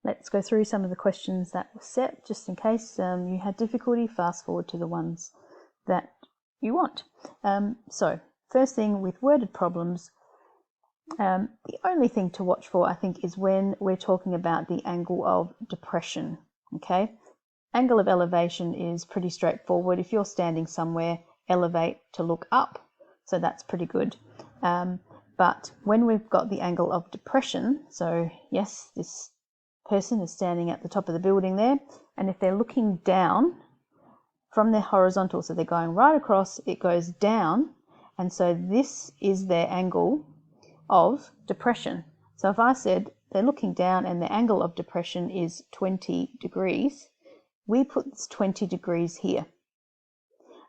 let's go through some of the questions that were set, just in case you had difficulty. Fast forward to the ones that you want. So first thing with worded problems, the only thing to watch for, I think, is when we're talking about the angle of depression. Okay, angle of elevation is pretty straightforward. If you're standing somewhere, elevate to look up, so that's pretty good. But when we've got the angle of depression, so yes, this person is standing at the top of the building there, and if they're looking down from their horizontal, so they're going right across, it goes down, and so this is their angle of depression. So if I said they're looking down and the angle of depression is 20 degrees, we put this 20 degrees here.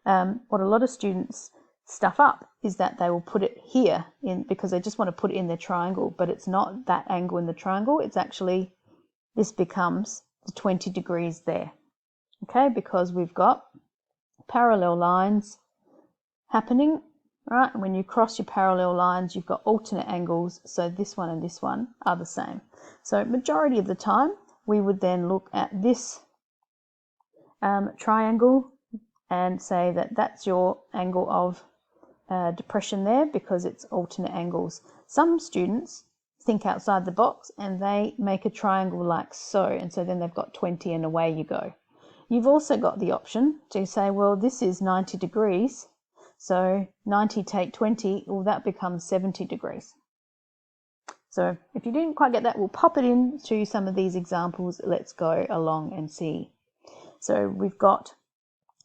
What a lot of students stuff up is that they will put it here in because they just want to put it in their triangle, but it's not that angle in the triangle. It's actually, this becomes the 20 degrees there. Okay, because we've got parallel lines happening, right? And when you cross your parallel lines, you've got alternate angles, so this one and this one are the same. So majority of the time, we would then look at this triangle and say that that's your angle of depression there, because it's alternate angles. Some students think outside the box and they make a triangle like so, and so then they've got 20 and away you go. You've also got the option to say, well, this is 90 degrees, so 90 take 20, well, that becomes 70 degrees. So if you didn't quite get that, we'll pop it in to some of these examples. Let's go along and see. So we've got,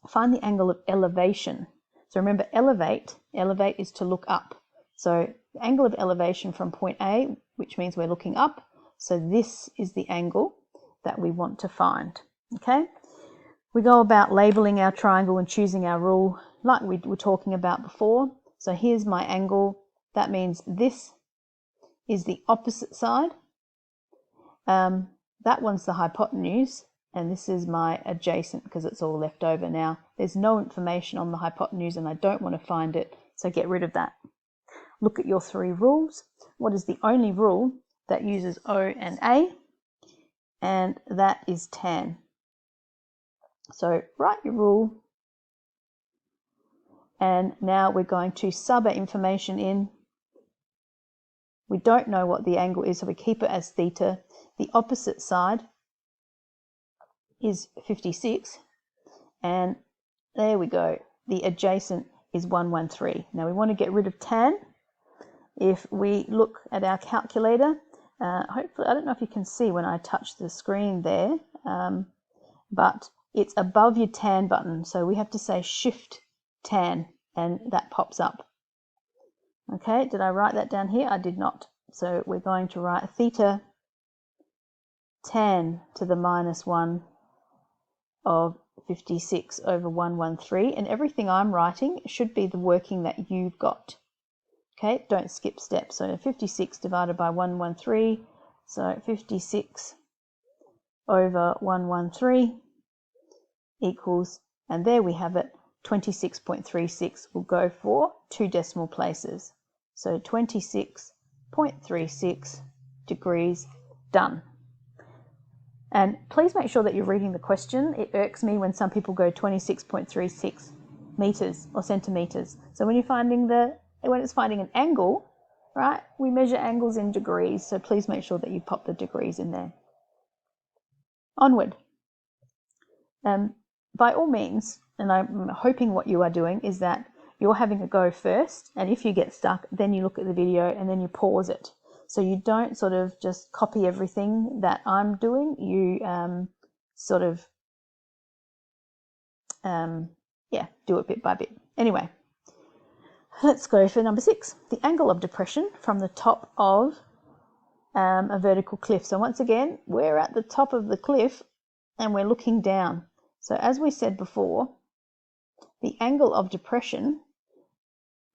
find the angle of elevation. So remember, elevate is to look up. So the angle of elevation from point A, which means we're looking up. So this is the angle that we want to find. Okay. We go about labeling our triangle and choosing our rule like we were talking about before. So here's my angle. That means this is the opposite side. That one's the hypotenuse, and this is my adjacent because it's all left over now. There's no information on the hypotenuse and I don't want to find it, so get rid of that. Look at your three rules. What is the only rule that uses O and A? And that is tan. So write your rule, and now we're going to sub our information in. We don't know what the angle is, so we keep it as theta. The opposite side is 56, and there we go. The adjacent is 113. Now we want to get rid of tan. If we look at our calculator, hopefully, I don't know if you can see when I touch the screen there, but it's above your tan button, so we have to say shift tan, and that pops up. Okay, did I write that down here? I did not. So we're going to write theta tan to the -1 of 56 over 113, and everything I'm writing should be the working that you've got. Okay, don't skip steps. So 56 divided by 113, so 56 over 113 equals, and there we have it, 26.36. Will go for 2 decimal places. So 26.36 degrees, done. And please make sure that you're reading the question. It irks me when some people go 26.36 meters or centimeters. So when it's finding an angle, right, we measure angles in degrees. So please make sure that you pop the degrees in there. Onward. By all means, and I'm hoping what you are doing is that you're having a go first, and if you get stuck, then you look at the video and then you pause it. So you don't sort of just copy everything that I'm doing. You do it bit by bit. Anyway, let's go for number 6. The angle of depression from the top of a vertical cliff. So once again, we're at the top of the cliff and we're looking down. So as we said before, the angle of depression,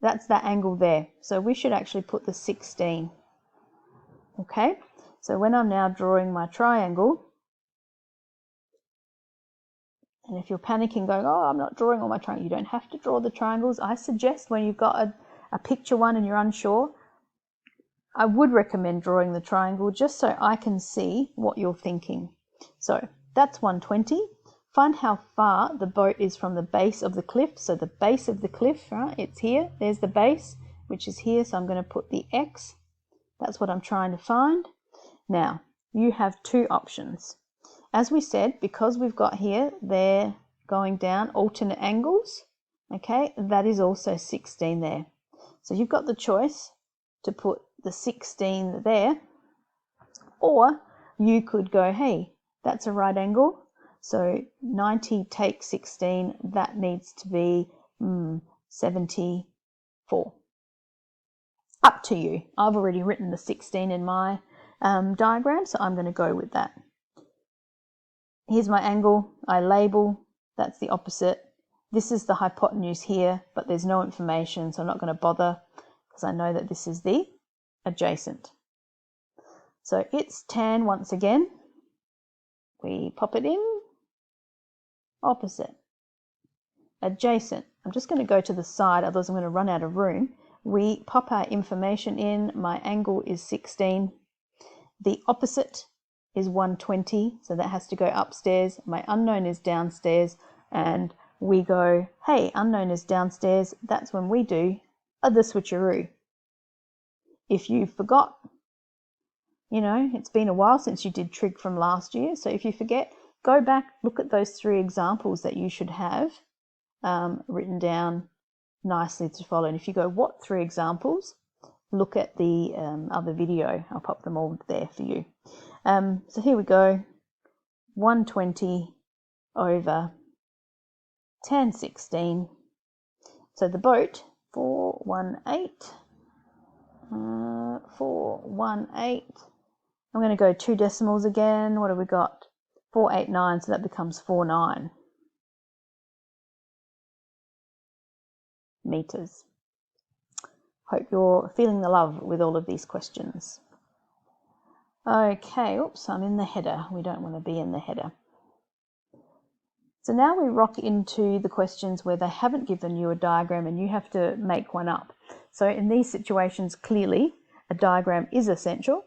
that's that angle there. So we should actually put the 16. Okay, so when I'm now drawing my triangle, and if you're panicking going, oh, I'm not drawing all my triangles, you don't have to draw the triangles. I suggest when you've got a picture one and you're unsure, I would recommend drawing the triangle just so I can see what you're thinking. So that's 120. Find how far the boat is from the base of the cliff. So the base of the cliff, right, it's here. There's the base, which is here. So I'm going to put the X. That's what I'm trying to find. Now, you have two options. As we said, because we've got here, they're going down alternate angles. Okay, that is also 16 there. So you've got the choice to put the 16 there, or you could go, hey, that's a right angle. So 90 take 16, that needs to be 74. Up to you. I've already written the 16 in my diagram, so I'm going to go with that. Here's my angle. I label. That's the opposite. This is the hypotenuse here, but there's no information, so I'm not going to bother because I know that this is the adjacent. So it's tan once again. We pop it in. Opposite. Adjacent. I'm just going to go to the side, otherwise I'm going to run out of room. We pop our information in. My angle is 16. The opposite is 120, so that has to go upstairs. My unknown is downstairs, and we go, hey, unknown is downstairs. That's when we do the switcheroo. If you forgot, you know, it's been a while since you did trig from last year, so if you forget, go back, look at those 3 examples that you should have written down nicely to follow. And if you go, what 3 examples? Look at the other video. I'll pop them all there for you. So here we go. 120 over tan 16. So the boat, 418. 418. I'm going to go 2 decimals again. What have we got? 489, so that becomes 49 meters. Hope you're feeling the love with all of these questions. Okay, oops, I'm in the header. We don't want to be in the header. So now we rock into the questions where they haven't given you a diagram and you have to make one up. So in these situations, clearly, a diagram is essential.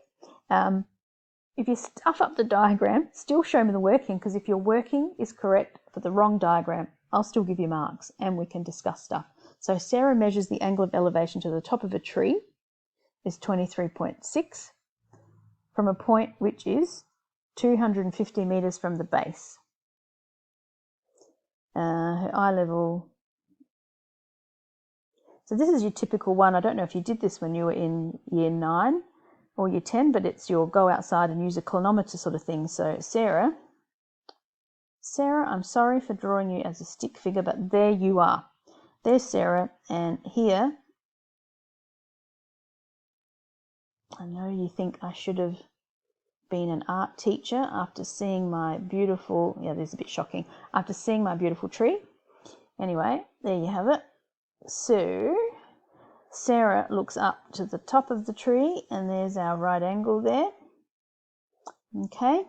If you stuff up the diagram, still show me the working, because if your working is correct for the wrong diagram, I'll still give you marks and we can discuss stuff. So Sarah measures the angle of elevation to the top of a tree is 23.6 from a point which is 250 meters from the base. Her eye level. So this is your typical one. I don't know if you did this when you were in year 9 or year 10, but it's your go outside and use a clinometer sort of thing. So Sarah, I'm sorry for drawing you as a stick figure, but there you are. There's Sarah, and here, I know you think I should have been an art teacher after seeing my beautiful, yeah, this is a bit shocking, after seeing my beautiful tree. Anyway, there you have it. So Sarah looks up to the top of the tree, and there's our right angle there. Okay,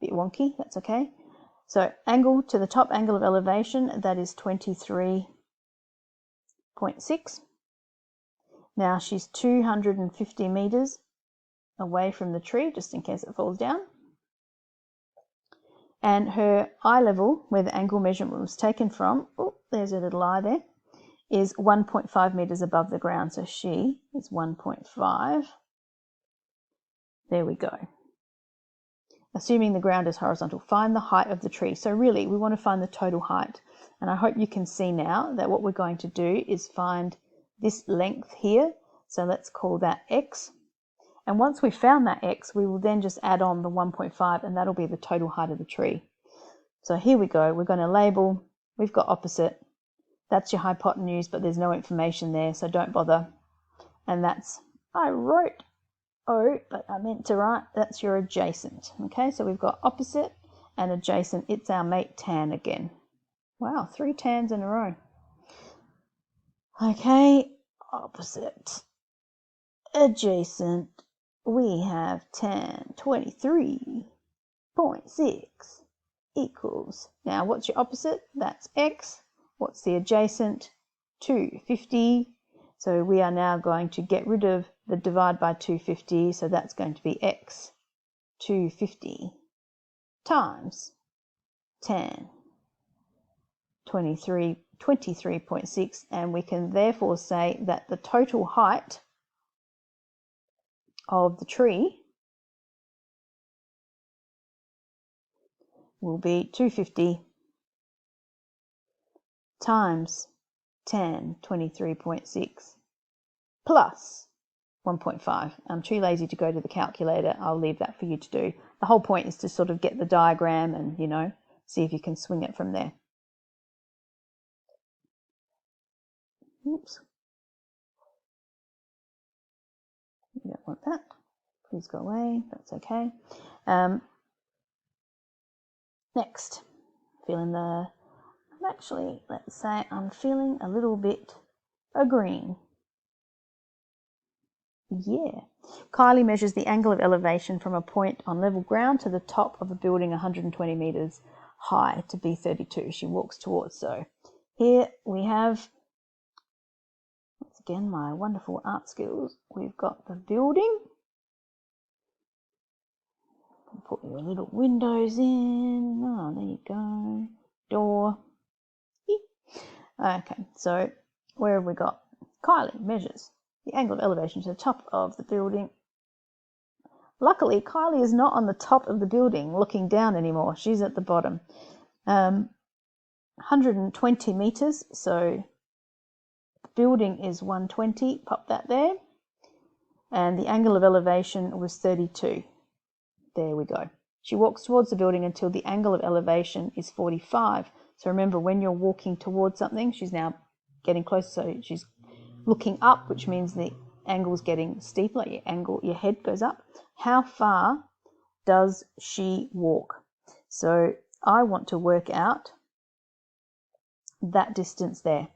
bit wonky, that's okay. So angle to the top angle of elevation, that is 23.6. Now she's 250 meters away from the tree, just in case it falls down. And her eye level, where the angle measurement was taken from, oh, there's a little eye there, is 1.5 meters above the ground. So she is 1.5. There we go. Assuming the ground is horizontal, find the height of the tree. So really, we want to find the total height. And I hope you can see now that what we're going to do is find this length here. So let's call that x. And once we've found that x, we will then just add on the 1.5, and that'll be the total height of the tree. So here we go. We're going to label. We've got opposite. That's your hypotenuse, but there's no information there, so don't bother. And that's, I wrote O, but I meant to write, that's your adjacent. Okay, so we've got opposite and adjacent. It's our mate tan again. Wow, 3 tans in a row. Okay, opposite, adjacent, we have tan 23.6 equals. Now, what's your opposite? That's x. What's the adjacent? 250. So we are now going to get rid of the divide by 250, so that's going to be x 250 times tan 23.6, and we can therefore say that the total height of the tree will be 250 times tan 23.6 plus 1.5. I'm too lazy to go to the calculator. I'll leave that for you to do. The whole point is to sort of get the diagram and, you know, see if you can swing it from there. Oops. You don't want that. Please go away. That's okay. Next, let's say I'm feeling a little bit a green. Yeah. Kylie measures the angle of elevation from a point on level ground to the top of a building 120 meters high to be 32. She walks towards. So here we have, once again, my wonderful art skills. We've got the building. Put your little windows in. Oh, there you go. Door. Okay, so where have we got? Kylie measures the angle of elevation to the top of the building. Luckily, Kylie is not on the top of the building looking down anymore. She's at the bottom. 120 meters, so the building is 120. Pop that there. And the angle of elevation was 32. There we go. She walks towards the building until the angle of elevation is 45. So remember, when you're walking towards something, she's now getting closer. So she's looking up, which means the angle is getting steeper. Your head goes up. How far does she walk? So I want to work out that distance there.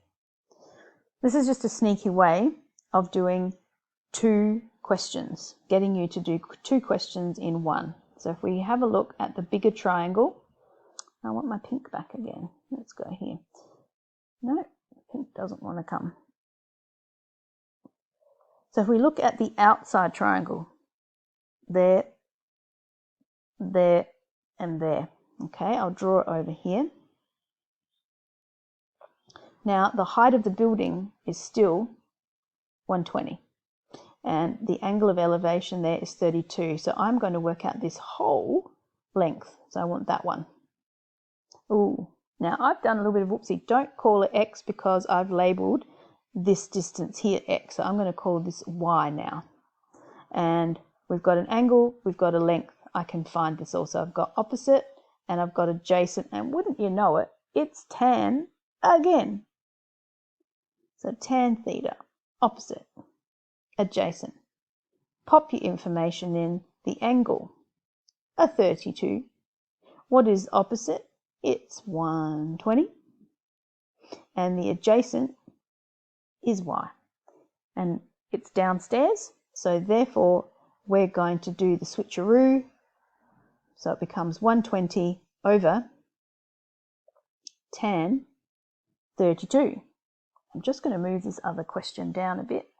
This is just a sneaky way of doing 2 questions, getting you to do 2 questions in one. So if we have a look at the bigger triangle, I want my pink back again. Let's go here. No, pink doesn't want to come. So if we look at the outside triangle, there, there, and there. Okay, I'll draw it over here. Now, the height of the building is still 120. And the angle of elevation there is 32. So I'm going to work out this whole length. So I want that one. Ooh, now I've done a little bit of whoopsie. Don't call it X because I've labeled this distance here X. So I'm going to call this Y now. And we've got an angle, we've got a length. I can find this also. I've got opposite and I've got adjacent. And wouldn't you know it, it's tan again. So tan theta, opposite, adjacent. Pop your information in. The angle, a 32. What is opposite? It's 120. And the adjacent is Y. And it's downstairs. So therefore, we're going to do the switcheroo. So it becomes 120 over tan 32. I'm just going to move this other question down a bit.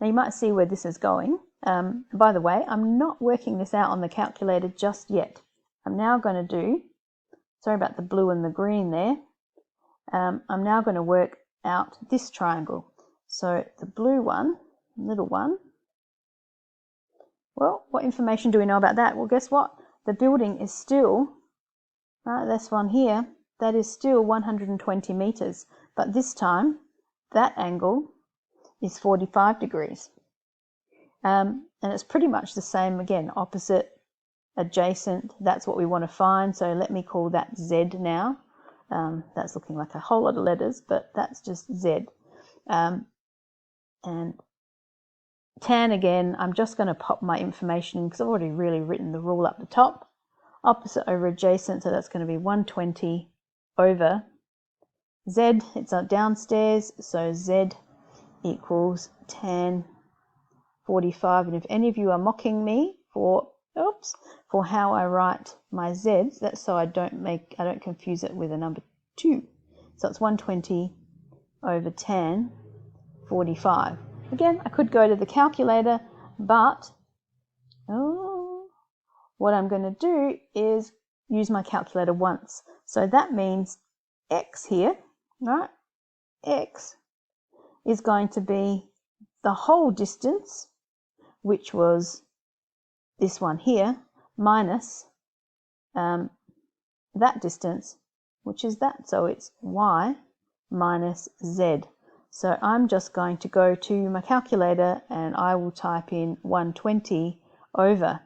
Now you might see where this is going. By the way, I'm not working this out on the calculator just yet. I'm now going to do, sorry about the blue and the green there, I'm now going to work out this triangle. So the blue one, little one, well, what information do we know about that? Well, guess what? The building is still, this one here, that is still 120 meters. But this time, that angle is 45 degrees. And it's pretty much the same again, opposite, adjacent, that's what we want to find. So let me call that Z now. That's looking like a whole lot of letters, but that's just Z. And tan again, I'm just going to pop my information in because I've already really written the rule up the top. Opposite over adjacent, so that's going to be 120 over Z. It's downstairs, so Z equals tan 45. And if any of you are mocking me for how I write my Z's, that's so I don't confuse it with a number 2. So it's 120 over tan 45. Again, I could go to the calculator, but what I'm going to do is use my calculator once. So that means x here, right? X is going to be the whole distance, which was this one here, minus that distance, which is that. So it's y minus z. So I'm just going to go to my calculator and I will type in 120 over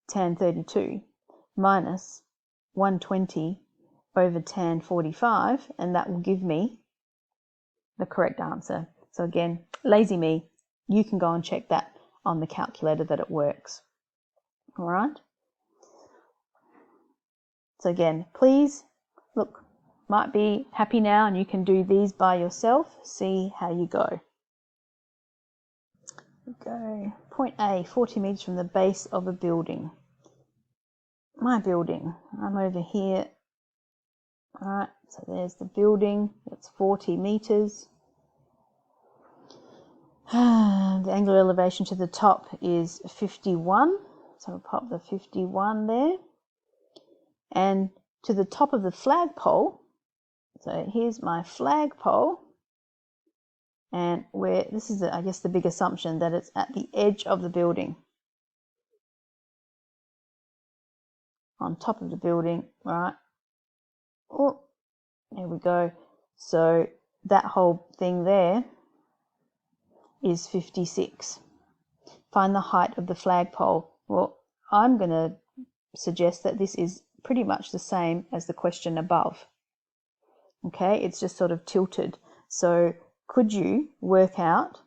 tan 32 minus 120 over tan 45, and that will give me the correct answer. So again, lazy me, you can go and check that on the calculator that it works. All right. So again, please look, might be happy now and you can do these by yourself. See how you go. Go. Point A, 40 meters from the base of a building. My building, I'm over here. All right, so there's the building, that's 40 meters. The angular elevation to the top is 51, so I'll pop the 51 there. And to the top of the flagpole, so here's my flagpole, and where this is, I guess, the big assumption that it's at the edge of the building, on top of the building, right? Oh, there we go. So that whole thing there is 56. Find the height of the flagpole. Well, I'm going to suggest that this is pretty much the same as the question above. Okay, it's just sort of tilted. So could you work out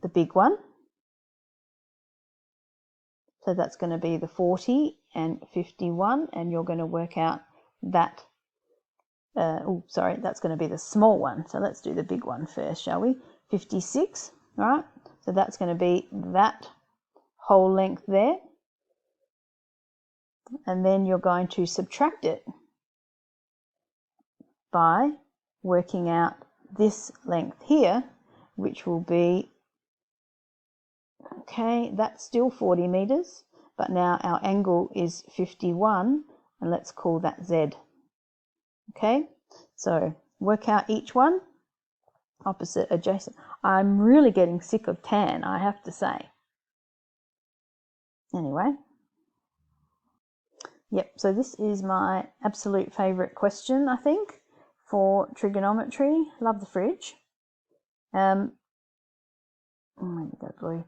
the big one? So that's going to be the 40 and 51, and you're going to work out that, that's going to be the small one. So let's do the big one first, shall we? 56, right? So that's going to be that whole length there. And then you're going to subtract it by working out this length here, which will be, okay, that's still 40 meters, but now our angle is 51, and let's call that Z. Okay, so work out each one, opposite, adjacent. I'm really getting sick of tan, I have to say. Anyway. Yep, so this is my absolute favourite question, I think, for trigonometry. Love the fridge. Maybe go blue.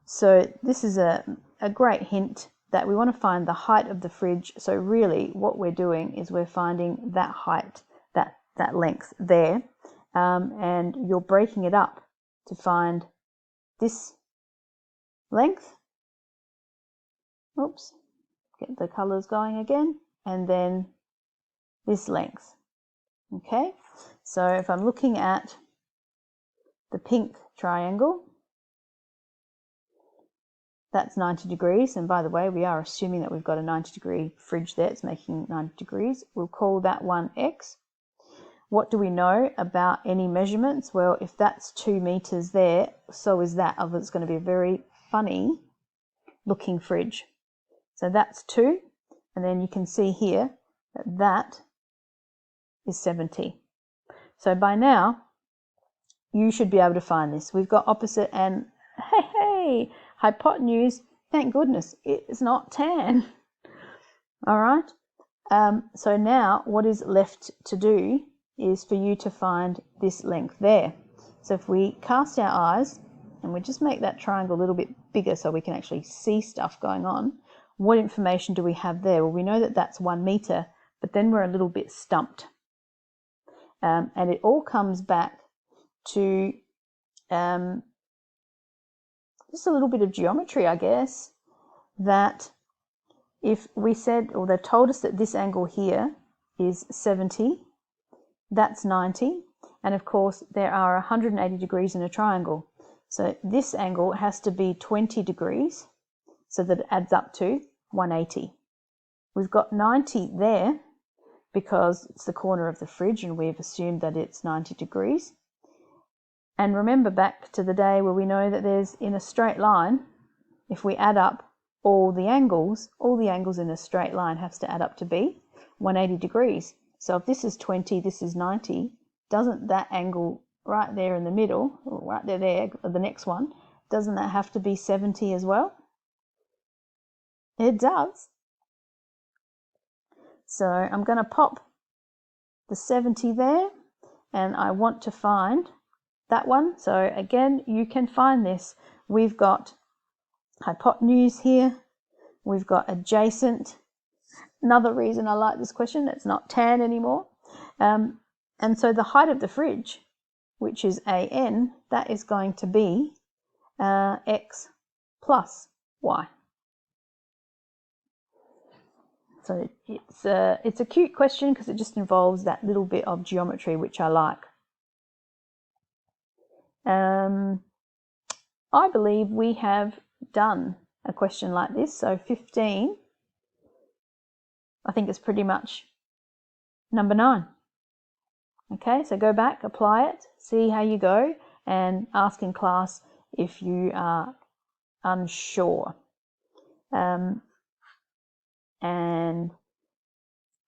So this is a great hint that we want to find the height of the fridge. So really what we're doing is we're finding that height, that length there, and you're breaking it up to find this length. Oops. Get the colours going again, and then this length. Okay, so if I'm looking at the pink triangle, that's 90 degrees, and by the way, we are assuming that we've got a 90-degree fridge there. It's making 90 degrees. We'll call that one X. What do we know about any measurements? Well, if that's 2 meters there, so is that. It's going to be a very funny looking fridge. So that's 2, and then you can see here that that is 70. So by now, you should be able to find this. We've got opposite and, hey, hypotenuse, thank goodness, it's not tan. All right, so now what is left to do is for you to find this length there. So if we cast our eyes, and we just make that triangle a little bit bigger so we can actually see stuff going on, what information do we have there? Well, we know that that's 1 meter, but then we're a little bit stumped. And it all comes back to just a little bit of geometry, I guess, that if we said, or they've told us that this angle here is 70, that's 90, and of course there are 180 degrees in a triangle. So this angle has to be 20 degrees, so that it adds up to 180. We've got 90 there because it's the corner of the fridge and we've assumed that it's 90 degrees. And remember back to the day where we know that there's in a straight line, if we add up all the angles in a straight line has to add up to be 180 degrees. So if this is 20, this is 90, doesn't that angle right there in the middle, or right there, the next one, doesn't that have to be 70 as well? It does. So I'm going to pop the 70 there, and I want to find that one. So again, you can find this. We've got hypotenuse here. We've got adjacent. Another reason I like this question, it's not tan anymore. And so the height of the fridge, which is AN, that is going to be X plus Y. So it's a cute question because it just involves that little bit of geometry, which I like. I believe we have done a question like this. So 15, I think it's pretty much number 9. Okay, so go back, apply it, see how you go, and ask in class if you are unsure. And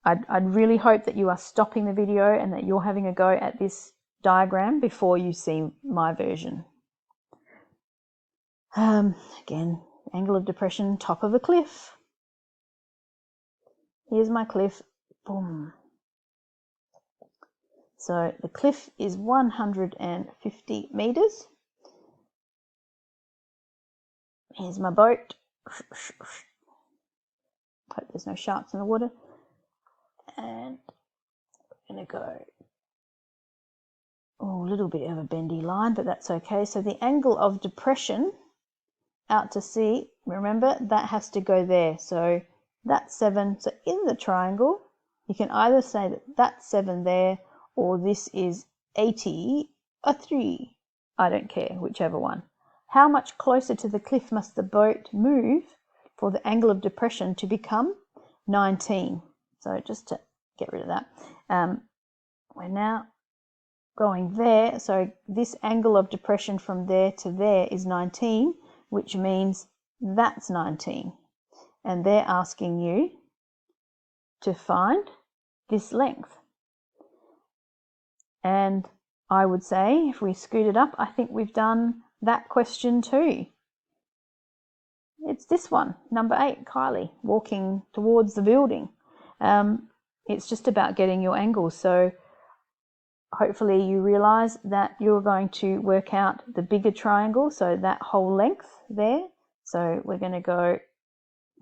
I'd really hope that you are stopping the video and that you're having a go at this diagram before you see my version. Again, angle of depression, top of a cliff. Here's my cliff. Boom. So the cliff is 150 meters. Here's my boat. Hope there's no sharks in the water. And we're going to go, a little bit of a bendy line, but that's okay. So the angle of depression out to sea, remember, that has to go there. So that's 7. So in the triangle, you can either say that that's 7 there, or this is 80, a 3. I don't care, whichever one. How much closer to the cliff must the boat move for the angle of depression to become 19? So just to get rid of that, we're now going there. So this angle of depression from there to there is 19, which means that's 19. And they're asking you to find this length. And I would say, if we scoot it up, I think we've done that question too. It's this one, number 8, Kylie, walking towards the building. It's just about getting your angles. So hopefully you realize that you're going to work out the bigger triangle, so that whole length there. So we're going to go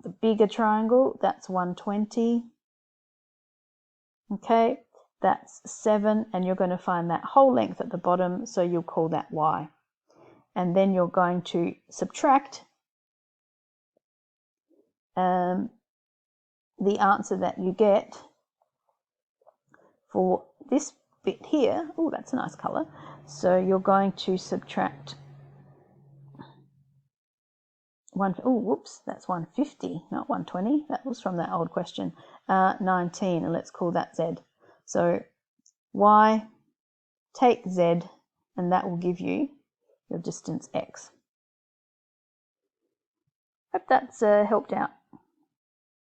the bigger triangle, that's 120. Okay, that's 7, and you're going to find that whole length at the bottom, so you'll call that Y. And then you're going to subtract the answer that you get for this bit here. Oh, that's a nice color. So you're going to subtract that's 150, not 120. That was from that old question. 19, and let's call that Z. So Y, take Z, and that will give you your distance X. Hope that's helped out.